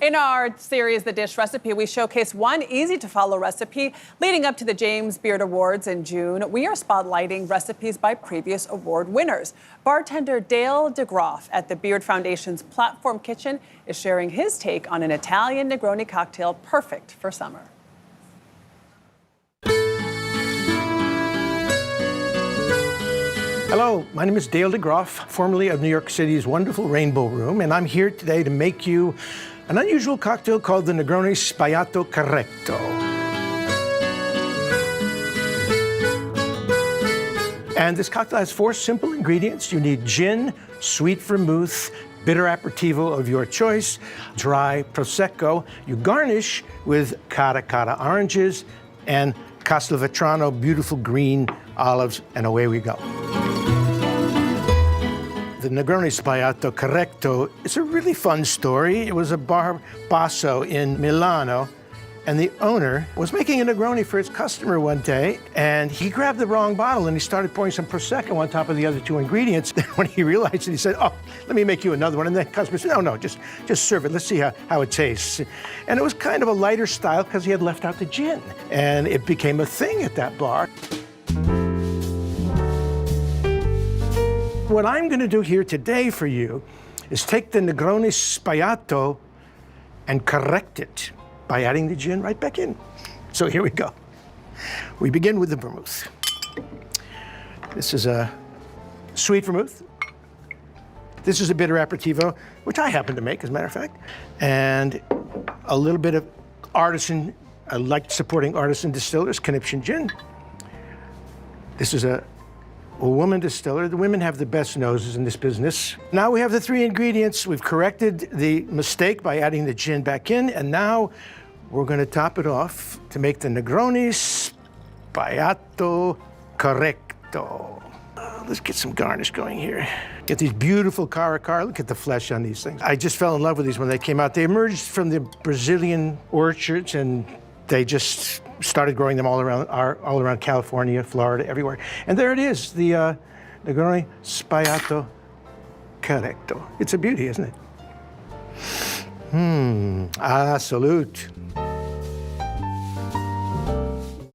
In our series, The Dish Recipe, we showcase one easy-to-follow recipe leading up to the James Beard Awards in June. We are spotlighting recipes by previous award winners. Bartender Dale DeGroff at the Beard Foundation's Platform Kitchen is sharing his take on an Italian Negroni cocktail perfect for summer. Hello, my name is Dale DeGroff, formerly of New York City's wonderful Rainbow Room, and I'm here today to make you an unusual cocktail called the Negroni Sbagliato Corretto. And this cocktail has 4 simple ingredients. You need gin, sweet vermouth, bitter aperitivo of your choice, dry Prosecco. You garnish with Cara oranges and Castelvetrano beautiful green olives, and away we go. The Negroni Sbagliato Corretto is a really fun story. It was a bar basso in Milano, and the owner was making a Negroni for his customer one day, and he grabbed the wrong bottle and he started pouring some Prosecco on top of the other 2 ingredients. Then when he realized it, he said, "Oh, let me make you another one." And the customer said, "No, just serve it. Let's see how it tastes." And it was kind of a lighter style because he had left out the gin, and it became a thing at that bar. What I'm going to do here today for you is take the Negroni Sbagliato and correct it by adding the gin right back in. So here we go. We begin with the vermouth. This is a sweet vermouth. This is a bitter aperitivo, which I happen to make, as a matter of fact. And a little bit of artisan, I like supporting artisan distillers, Conniption Gin. This is a woman distiller. The women have the best noses in this business. Now we have the 3 ingredients. We've corrected the mistake by adding the gin back in, and now we're going to top it off to make the Negroni Sbagliato Corretto. Let's get some garnish going here. Get these beautiful Cara. Look at the flesh on these things. I just fell in love with these when they came out. They emerged from the Brazilian orchards, and they just started growing them all around California, Florida, everywhere. And there it is, the Negroni Sbagliato Corretto. It's a beauty, isn't it? Salute.